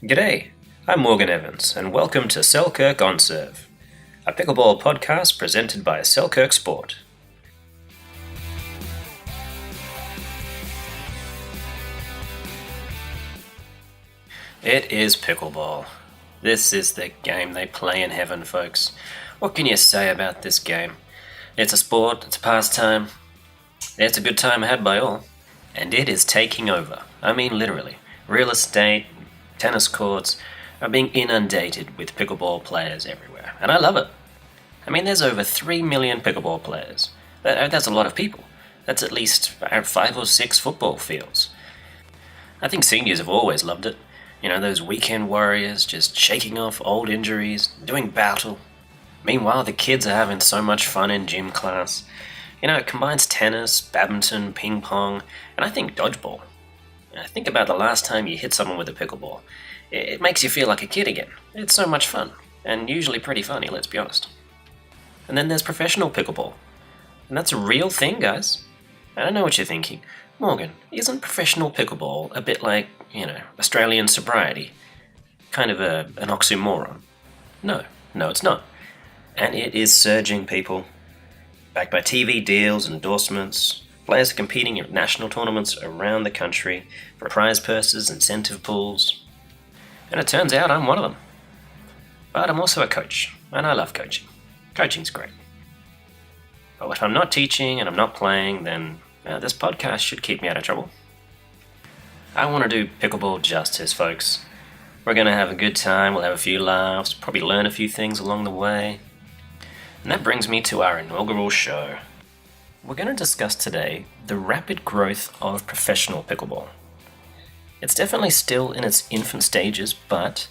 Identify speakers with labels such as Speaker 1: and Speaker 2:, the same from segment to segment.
Speaker 1: G'day, I'm Morgan Evans, and welcome to Selkirk On Serve, a pickleball podcast presented by Selkirk Sport. It is pickleball. This is the game they play in heaven, folks. What can you say about this game? It's a sport, it's a pastime, it's a good time had by all. And it is taking over. I mean literally. Real estate, tennis courts are being inundated with pickleball players everywhere. And I love it. I mean, there's over 3 million pickleball players. That's a lot of people. That's at least 5 or 6 football fields. I think seniors have always loved it. You know, those weekend warriors just shaking off old injuries, doing battle. Meanwhile, the kids are having so much fun in gym class. You know, it combines tennis, badminton, ping pong, and I think dodgeball. Think about the last time you hit someone with a pickleball. It makes you feel like a kid again. It's so much fun, and usually pretty funny, let's be honest. And then there's professional pickleball. And that's a real thing, guys. I don't know what you're thinking. Morgan, isn't professional pickleball a bit like, Australian sobriety? Kind of an oxymoron. No, it's not. And it is surging, people. Backed by TV deals and endorsements, players are competing at national tournaments around the country for prize purses, incentive pools. And it turns out I'm one of them. But I'm also a coach, and I love coaching. Coaching's great. But if I'm not teaching and I'm not playing, then this podcast should keep me out of trouble. I want to do pickleball justice, folks. We're going to have a good time, we'll have a few laughs, probably learn a few things along the way. And that brings me to our inaugural show. We're going to discuss today the rapid growth of professional pickleball. It's definitely still in its infant stages, but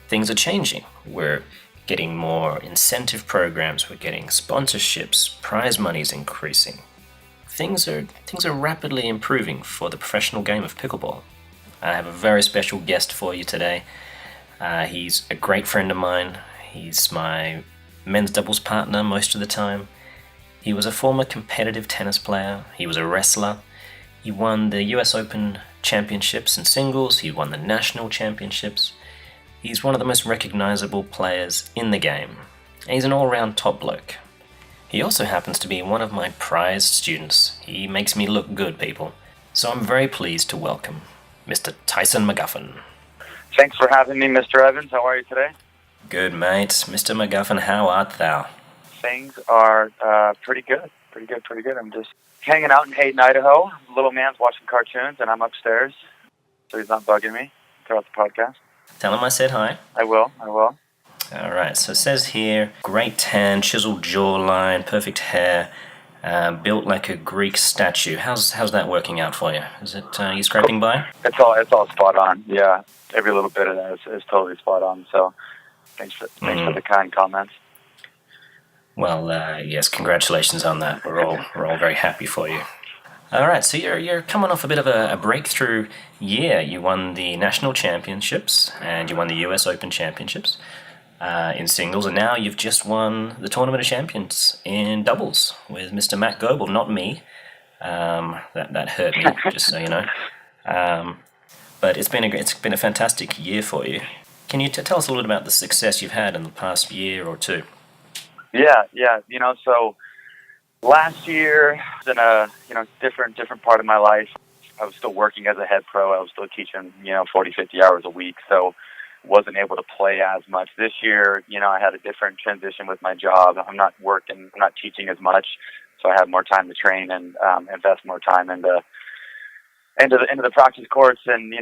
Speaker 1: things are changing. We're getting more incentive programs, we're getting sponsorships, prize money's increasing. Things are rapidly improving for the professional game of pickleball. I have a very special guest for you today. He's a great friend of mine. He's my men's doubles partner most of the time. He was a former competitive tennis player. He was a wrestler. He won the US Open championships in singles. He won the national championships. He's one of the most recognizable players in the game. And he's an all-round top bloke. He also happens to be one of my prized students. He makes me look good, people. So I'm very pleased to welcome Mr. Tyson McGuffin.
Speaker 2: Thanks for having me, Mr. Evans. How are you today?
Speaker 1: Good, mate. Mr. McGuffin, how art thou?
Speaker 2: Things are pretty good. I'm just hanging out in Hayden, Idaho. Little man's watching cartoons, and I'm upstairs, so he's not bugging me throughout the podcast.
Speaker 1: Tell him I said hi.
Speaker 2: I will.
Speaker 1: All right, so it says here, great tan, chiseled jawline, perfect hair, built like a Greek statue. How's that working out for you? Is it you scraping by?
Speaker 2: It's all spot on. Yeah, every little bit of that is totally spot on. So thanks for the kind comments.
Speaker 1: Well, yes, congratulations on that. We're all very happy for you. All right, so you're coming off a bit of a breakthrough year. You won the national championships and you won the US Open championships in singles, and now you've just won the Tournament of Champions in doubles with Mr. Matt Goebel, not me. That hurt me, just so you know. But it's been a fantastic year for you. Can you tell us a little bit about the success you've had in the past year or two?
Speaker 2: Yeah. So last year was in a different part of my life. I was still working as a head pro. I was still teaching 40, 50 hours a week, so wasn't able to play as much. This year, I had a different transition with my job. I'm not teaching as much, so I have more time to train and invest more time into the practice courts. And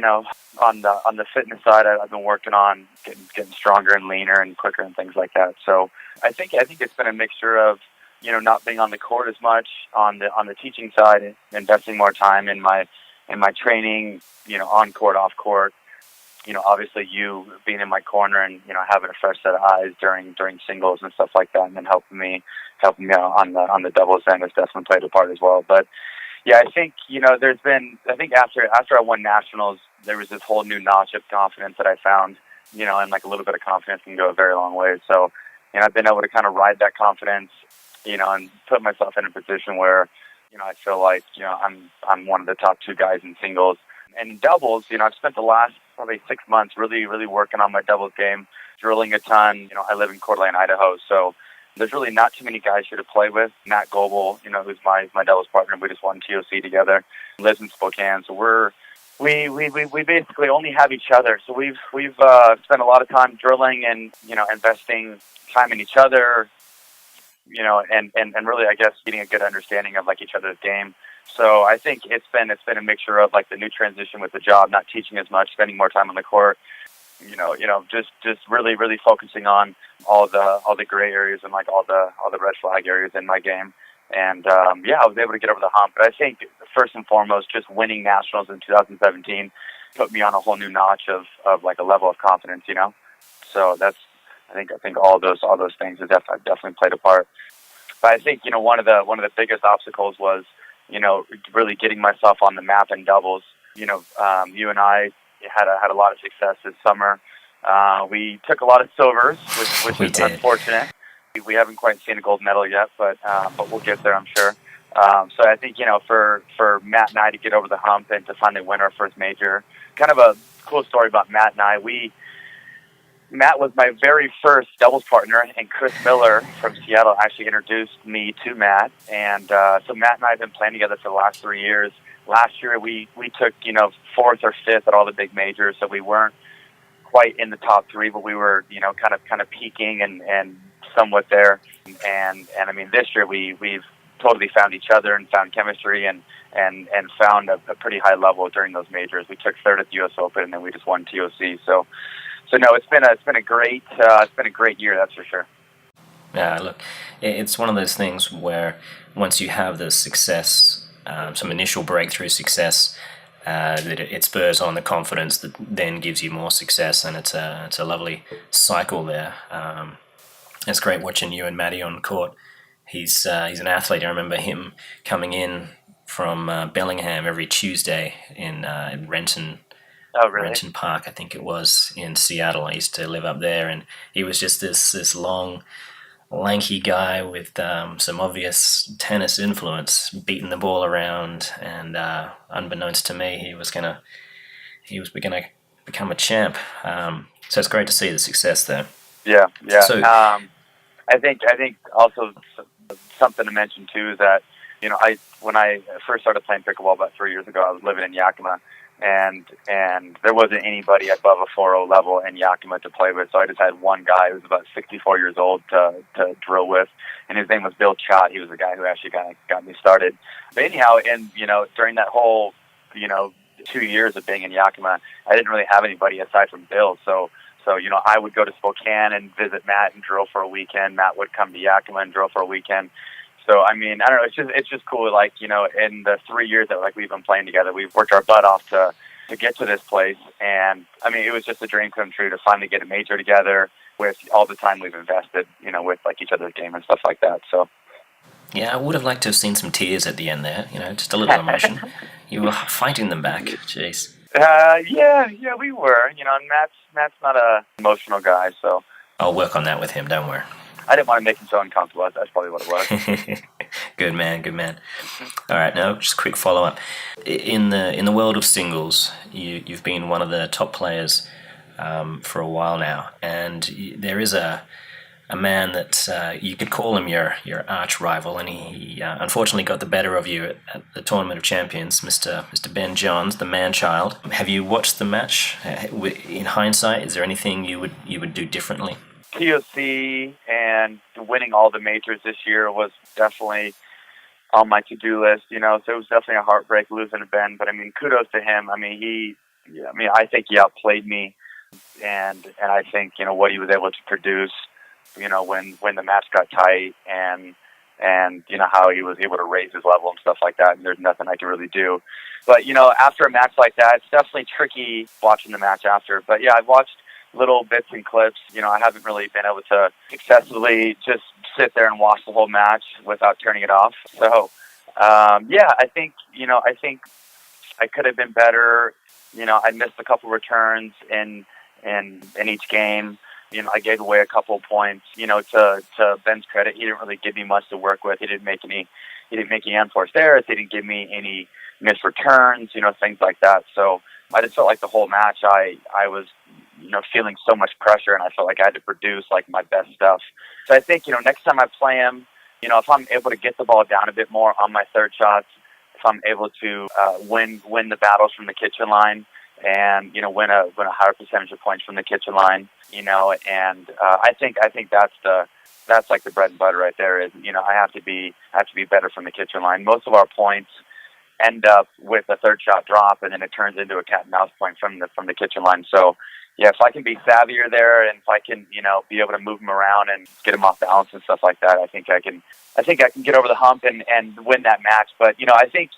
Speaker 2: on the fitness side, I've been working on getting stronger and leaner and quicker and things like that. So I think it's been a mixture of not being on the court as much on the teaching side, investing more time in my training, on court, off court. Obviously you being in my corner and having a fresh set of eyes during singles and stuff like that, and then helping me out on the doubles end has definitely played a part as well. But yeah, I think after I won nationals, there was this whole new notch of confidence that I found, and like a little bit of confidence can go a very long way. So I've been able to kind of ride that confidence, and put myself in a position where I feel like I'm one of the top 2 guys in singles. And in doubles, I've spent the last probably 6 months, really working on my doubles game, drilling a ton. I live in Coeur d'Alene, Idaho, so there's really not too many guys here to play with. Matt Goebel, who's my doubles partner, we just won TOC together, lives in Spokane, so we basically only have each other. So we've spent a lot of time drilling and investing time in each other, and really, I guess, getting a good understanding of each other's game. So I think it's been a mixture of the new transition with the job, not teaching as much, spending more time on the court, just really focusing on all the gray areas and all the red flag areas in my game. And I was able to get over the hump. But I think first and foremost, just winning nationals in 2017 put me on a whole new notch of a level of confidence. So that's I think all those things have definitely played a part. But I think one of the biggest obstacles was really getting myself on the map in doubles. You and I had a lot of success this summer. We took a lot of silvers, which is unfortunate. We haven't quite seen a gold medal yet, but we'll get there, I'm sure. So I think for Matt and I to get over the hump and to finally win our first major, kind of a cool story about Matt and I. Matt was my very first doubles partner, and Chris Miller from Seattle actually introduced me to Matt. And so Matt and I have been playing together for the last 3 years. Last year we took 4th or 5th at all the big majors, so we weren't quite in the top 3, but we were kind of peaking and somewhat there. And I mean, this year we've totally found each other and found chemistry and found a pretty high level during those majors. We took 3rd at the U.S. Open, and then we just won TOC. So no, it's been a great year, that's for sure.
Speaker 1: Yeah, look, it's one of those things where once you have the success, some initial breakthrough success, that it spurs on the confidence that then gives you more success, and it's a lovely cycle there. It's great watching you and Matty on court. He's an athlete. I remember him coming in from Bellingham every Tuesday in Renton.
Speaker 2: Oh, really?
Speaker 1: Renton Park, I think it was, in Seattle. I used to live up there, and he was just this long, lanky guy with some obvious tennis influence, beating the ball around, and unbeknownst to me, he was gonna become a champ. So it's great to see the success there.
Speaker 2: Yeah.
Speaker 1: So,
Speaker 2: I think also something to mention too is that when I first started playing pickleball about 3 years ago, I was living in Yakima. And there wasn't anybody above a 4.0 level in Yakima to play with, so I just had one guy who was about 64 years old to drill with, and his name was Bill Chott. He was the guy who actually got me started. But anyhow, during that whole 2 years of being in Yakima, I didn't really have anybody aside from Bill. So I would go to Spokane and visit Matt and drill for a weekend. Matt would come to Yakima and drill for a weekend. So, I mean, I don't know, it's just cool, in the 3 years that, we've been playing together, we've worked our butt off to get to this place, and, I mean, it was just a dream come true to finally get a major together with all the time we've invested, with, each other's game and stuff like that, so.
Speaker 1: Yeah, I would have liked to have seen some tears at the end there, just a little emotion. You were fighting them back, jeez.
Speaker 2: Yeah, we were, and Matt's not a emotional guy, so.
Speaker 1: I'll work on that with him, don't worry.
Speaker 2: I didn't want to make him so uncomfortable. That's probably what it was.
Speaker 1: Good man. All right, now just a quick follow up. In the world of singles, you've been one of the top players for a while now, and there is a man that you could call him your arch rival, and he unfortunately got the better of you at the Tournament of Champions, Mr. Ben Johns, the man-child. Have you watched the match? In hindsight, is there anything you would do differently?
Speaker 2: TOC and winning all the majors this year was definitely on my to-do list, so it was definitely a heartbreak losing to Ben, but I mean, kudos to him. I mean, I think he outplayed me, and I think, what he was able to produce, when the match got tight, and how he was able to raise his level and stuff like that, and there's nothing I can really do. But, after a match like that, it's definitely tricky watching the match after. But yeah, I've watched little bits and clips. I haven't really been able to successfully just sit there and watch the whole match without turning it off. So, I think I could have been better. I missed a couple returns in each game. I gave away a couple of points. To Ben's credit, he didn't really give me much to work with. He didn't make any unforced errors. He didn't give me any missed returns. Things like that. So, I just felt like the whole match I was feeling so much pressure, and I felt like I had to produce like my best stuff. So I think next time I play him, if I'm able to get the ball down a bit more on my third shots, if I'm able to win the battles from the kitchen line, and win a higher percentage of points from the kitchen line, and I think that's like the bread and butter right there. Is I have to be better from the kitchen line. Most of our points end up with a third shot drop, and then it turns into a cat and mouse point from the kitchen line. So yeah, if I can be savvier there, and if I can be able to move them around and get them off balance and stuff like that, I think I can get over the hump and win that match. But I think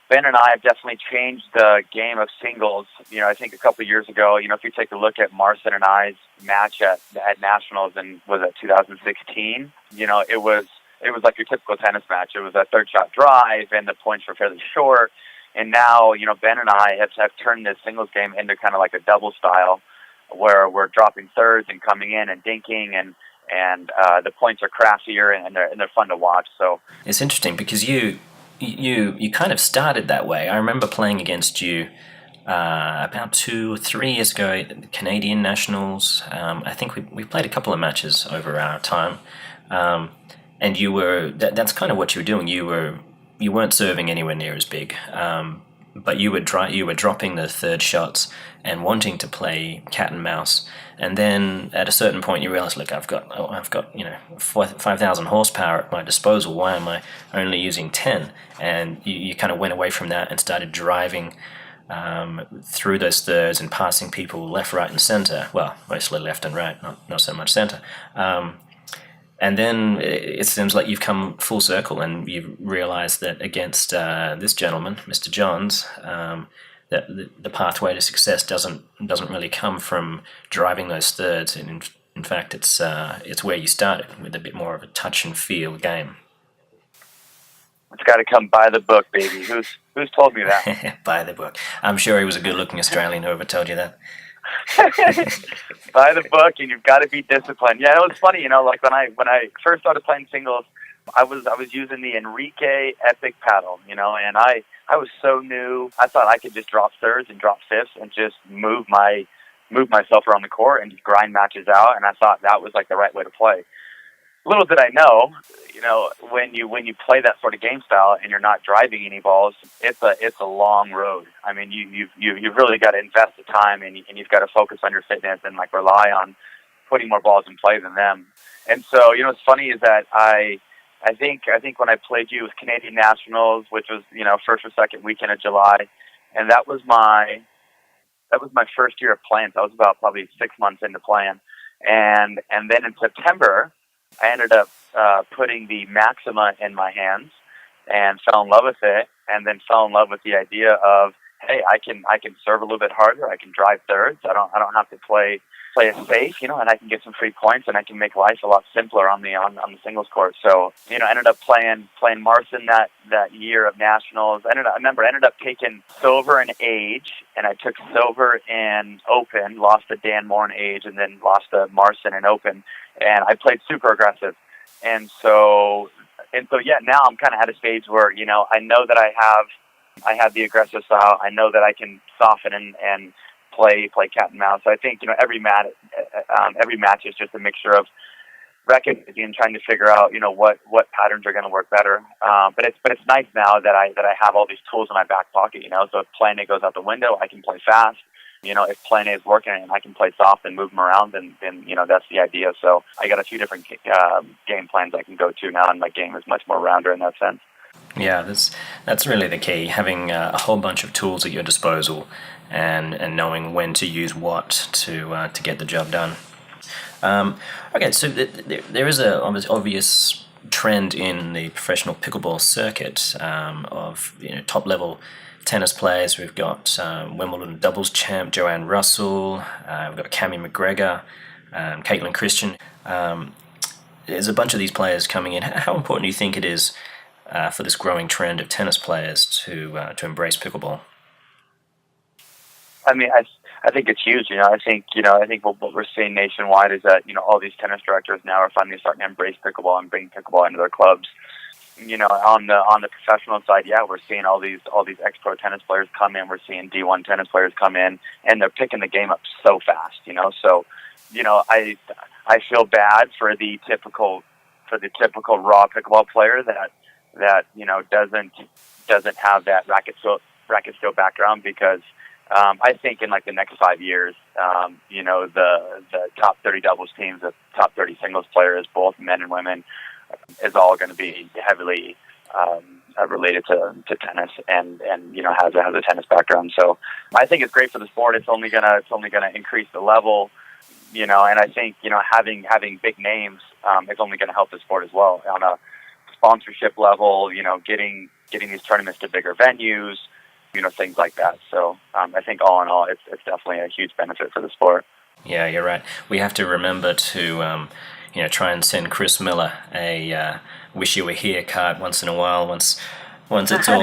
Speaker 2: Ben and I have definitely changed the game of singles. I think a couple of years ago, if you take a look at Marcin and I's match at Nationals in, was it 2016? It was like your typical tennis match. It was a third shot drive, and the points were fairly short. And now, Ben and I have turned this singles game into kind of like a double style, where we're dropping thirds and coming in and dinking, and the points are craftier and they're fun to watch. So
Speaker 1: it's interesting because you kind of started that way. I remember playing against you about 2 or 3 years ago at the Canadian Nationals. I think we played a couple of matches over our time, and you were that's kind of what you were doing. You weren't serving anywhere near as big, but you were dropping the third shots and wanting to play cat and mouse. And then at a certain point you realize, look, I've got 5,000 horsepower at my disposal. Why am I only using 10? And you kind of went away from that and started driving through those thirds and passing people left, right, and center. Well, mostly left and right, not so much center. And then it seems like you've come full circle, and you've realized that against this gentleman, Mr. Johns, that the pathway to success doesn't really come from driving those thirds. And in fact, it's where you started, with a bit more of a touch and feel game.
Speaker 2: It's got to come by the book, baby. Who's told me that?
Speaker 1: By the book. I'm sure he was a good-looking Australian whoever told you that.
Speaker 2: By the book, and you've got to be disciplined. Yeah, it was funny, like when I first started playing singles, I was using the Enrique Epic paddle, and I was so new. I thought I could just drop thirds and drop fifths and just move myself around the court and just grind matches out, and I thought that was like the right way to play. Little did I know, when you play that sort of game style and you're not driving any balls, it's a long road. I mean, you've really got to invest the time, and you've got to focus on your fitness and like rely on putting more balls in play than them. And so, what's funny is that I think when I played you with Canadian Nationals, which was first or second weekend of July, and that was my first year of playing. So I was about probably 6 months into playing, and then in September, I ended up putting the Maxima in my hands and fell in love with it, and then fell in love with the idea of, hey, I can serve a little bit harder, I can drive thirds, I don't have to play it safe, and I can get some free points, and I can make life a lot simpler on the singles court. So, I ended up playing Marcin that year of Nationals. I ended up taking silver in age, and I took silver in Open, lost to Dan Moore in age, and then lost to Marcin in Open. And I played super aggressive. And so yeah, now I'm kind of at a stage where, I know that I have the aggressive style. I know that I can soften and play cat and mouse. So I think, every match is just a mixture of recognizing and trying to figure out, what patterns are going to work better. But it's nice now that I have all these tools in my back pocket, So if playing it goes out the window, I can play fast. If playing is working and I can play soft and move them around, then that's the idea. So I got a few different game plans I can go to now, and my game is much more rounder in that sense.
Speaker 1: Yeah, that's really the key, having a whole bunch of tools at your disposal, and knowing when to use what to get the job done. Okay, so there is a obvious trend in the professional pickleball circuit of top level tennis players. We've got Wimbledon doubles champ Joanne Russell. We've got Cammy McGregor, Caitlin Christian. There's a bunch of these players coming in. How important do you think it is for this growing trend of tennis players to embrace pickleball?
Speaker 2: I mean, I think it's huge. I think what we're seeing nationwide is that all these tennis directors now are finally starting to embrace pickleball and bring pickleball into their clubs. on the professional side, yeah, we're seeing all these ex-pro tennis players come in. We're seeing D1 tennis players come in, and they're picking the game up so fast. So I feel bad for the typical raw pickleball player that doesn't have that racket skill background, because I think in like the next 5 years, the top 30 doubles teams, the top 30 singles players, both men and women, is all going to be heavily related to tennis, and has a tennis background. So I think it's great for the sport. It's only gonna increase the level, and I think having big names is only going to help the sport as well on a sponsorship level. Getting these tournaments to bigger venues, things like that. So I think all in all, it's definitely a huge benefit for the sport.
Speaker 1: Yeah, you're right. We have to remember to try and send Chris Miller a "Wish You Were Here" card once in a while. Once it's all.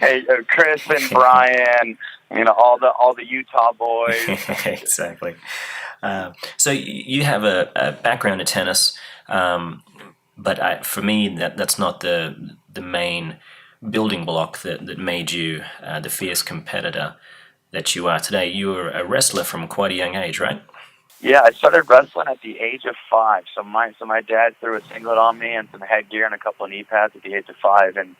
Speaker 2: Hey, Chris and Brian, all the Utah boys.
Speaker 1: Exactly. So you have a background in tennis, but for me, that's not the main building block that made you the fierce competitor that you are today. You were a wrestler from quite a young age, right?
Speaker 2: Yeah, I started wrestling at the age of 5. So my dad threw a singlet on me and some headgear and a couple of knee pads at the age of 5. And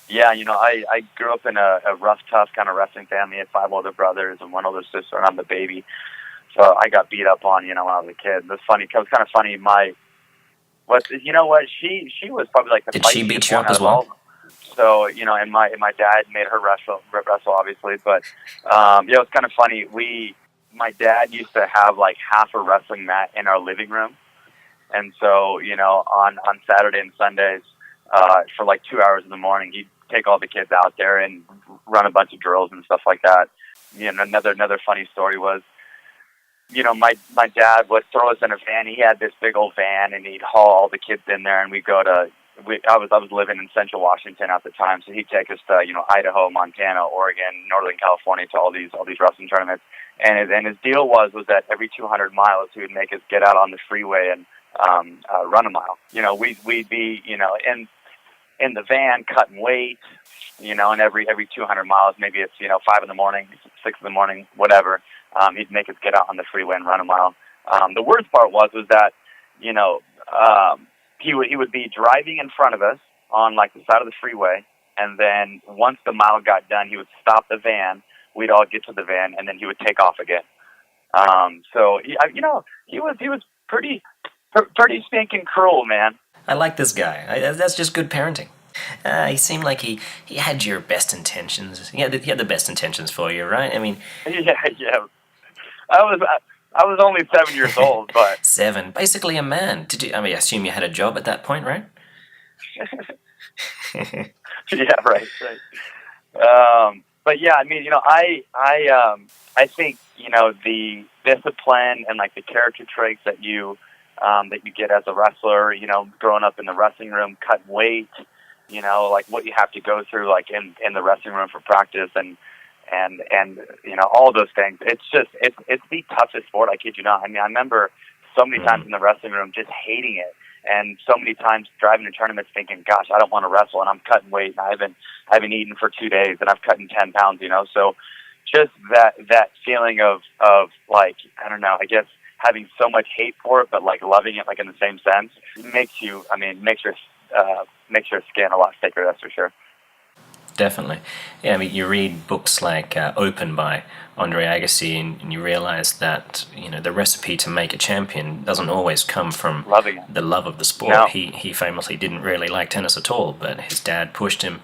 Speaker 2: yeah, I grew up in a rough, tough kind of wrestling family. I had 5 older brothers and 1 older sister, and I'm the baby. So I got beat up on, when I was a kid. It was funny. It was kind of funny. She was probably like the.
Speaker 1: Did she beat you up as well?
Speaker 2: So and my dad made her wrestle obviously, but it was kind of funny. My dad used to have like half a wrestling mat in our living room, and so on Saturday and Sundays, for like 2 hours in the morning, he'd take all the kids out there and run a bunch of drills and stuff like that. Another funny story was, my dad would throw us in a van. He had this big old van, and he'd haul all the kids in there, and we'd go to. I was living in Central Washington at the time, so he'd take us to Idaho, Montana, Oregon, Northern California, to all these wrestling tournaments. And his deal was that every 200 miles he would make us get out on the freeway and run a mile. We'd be in the van cutting weight, and every 200 miles, maybe it's 5 in the morning, 6 in the morning, whatever. He'd make us get out on the freeway and run a mile. The worst part was that he would be driving in front of us on like the side of the freeway, and then once the mile got done, he would stop the van. We'd all get to the van, and then he would take off again. So he was pretty stinking cruel, man.
Speaker 1: I like this guy. That's just good parenting. He seemed like he had your best intentions. He had the best intentions for you, right? I mean,
Speaker 2: yeah. I was only 7 years old, but
Speaker 1: 7, basically a man. I assume you had a job at that point, right?
Speaker 2: Yeah, right. But yeah, I mean, I think the discipline and like the character traits that you get as a wrestler, growing up in the wrestling room, cutting weight, like what you have to go through, like in the wrestling room for practice, and all those things. It's the toughest sport, I kid you not. I mean, I remember so many times in the wrestling room just hating it, and so many times driving to tournaments thinking, gosh, I don't want to wrestle, and I'm cutting weight, and I haven't eaten for 2 days, and I've cut 10 pounds, So just that feeling of like, I don't know, I guess having so much hate for it, but like loving it, like in the same sense, makes your skin a lot thicker, that's for sure.
Speaker 1: Definitely. Yeah, I mean, you read books like Open by Andre Agassi, and you realize that the recipe to make a champion doesn't always come from the love of the sport.
Speaker 2: No.
Speaker 1: He famously didn't really like tennis at all, but his dad pushed him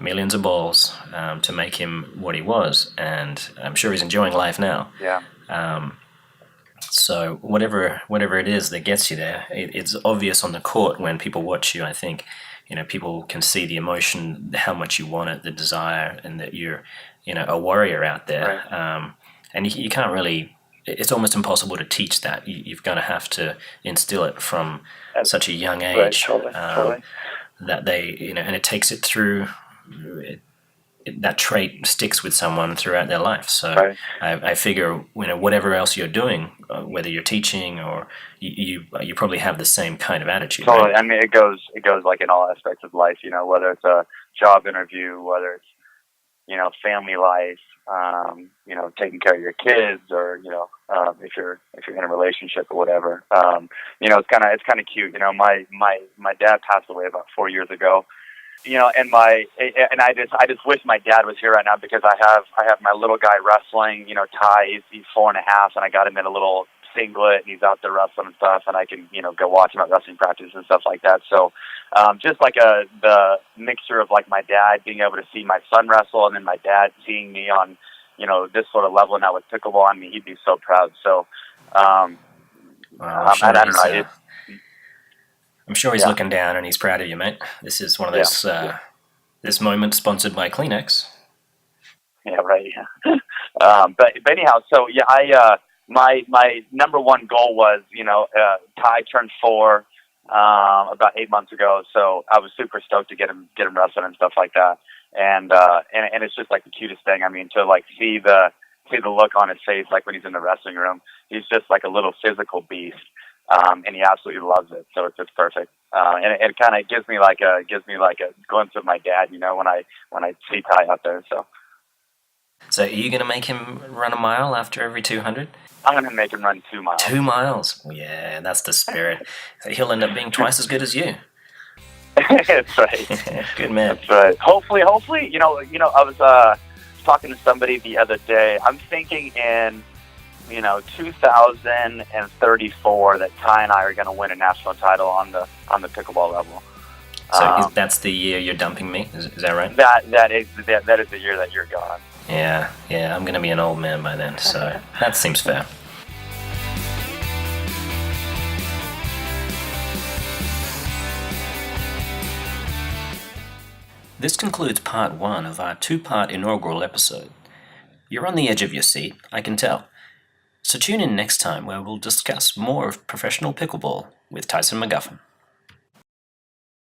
Speaker 1: millions of balls to make him what he was, and I'm sure he's enjoying life now.
Speaker 2: Yeah.
Speaker 1: So whatever it is that gets you there, it's obvious on the court when people watch you. I think people can see the emotion, how much you want it, the desire, and that you're a warrior out there.
Speaker 2: Right.
Speaker 1: And you can't really. It's almost impossible to teach that. You've got to have to instill it from such a young age.
Speaker 2: Right, totally.
Speaker 1: That they and it takes it through. that trait sticks with someone throughout their life. So
Speaker 2: Right.
Speaker 1: I figure, whatever else you're doing, whether you're teaching or you probably have the same kind of attitude.
Speaker 2: Totally.
Speaker 1: Right?
Speaker 2: I mean, it goes like in all aspects of life. Whether it's a job interview, whether it's family life, taking care of your kids, or if you're in a relationship or whatever. It's kind of cute. My dad passed away about 4 years ago. And I just wish my dad was here right now, because I have my little guy wrestling. Ty, he's 4.5, and I got him in a little singlet, and he's out there wrestling and stuff, and I can go watch him at wrestling practice and stuff like that. So just like the mixture of like my dad being able to see my son wrestle, and then my dad seeing me on this sort of level now with pickleball. I mean, he'd be so proud. So
Speaker 1: Well,
Speaker 2: I don't know.
Speaker 1: I'm sure he's looking down and he's proud of you, mate. This is one of those. This moment sponsored by Kleenex.
Speaker 2: Yeah, right. Yeah. But anyhow, so my number one goal was, Ty turned 4 about 8 months ago, so I was super stoked to get him wrestling and stuff like that. And it's just like the cutest thing. I mean, to like see the look on his face, like when he's in the wrestling room, he's just like a little physical beast. And he absolutely loves it, so it's just perfect. And it kind of gives me like a glimpse of my dad, when I see Ty out there.
Speaker 1: So are you going to make him run a mile after every 200?
Speaker 2: I'm going to make him run 2 miles.
Speaker 1: 2 miles? Yeah, that's the spirit. He'll end up being twice as good as you.
Speaker 2: That's right.
Speaker 1: Good man.
Speaker 2: That's right. Hopefully, I was talking to somebody the other day. I'm thinking in 2034 that Ty and I are going to win a national title on the pickleball level.
Speaker 1: So that's the year you're dumping me? Is that right?
Speaker 2: That is the year that you're gone.
Speaker 1: Yeah, I'm going to be an old man by then, so that seems fair. This concludes part 1 of our 2-part inaugural episode. You're on the edge of your seat, I can tell. So tune in next time, where we'll discuss more of professional pickleball with Tyson McGuffin.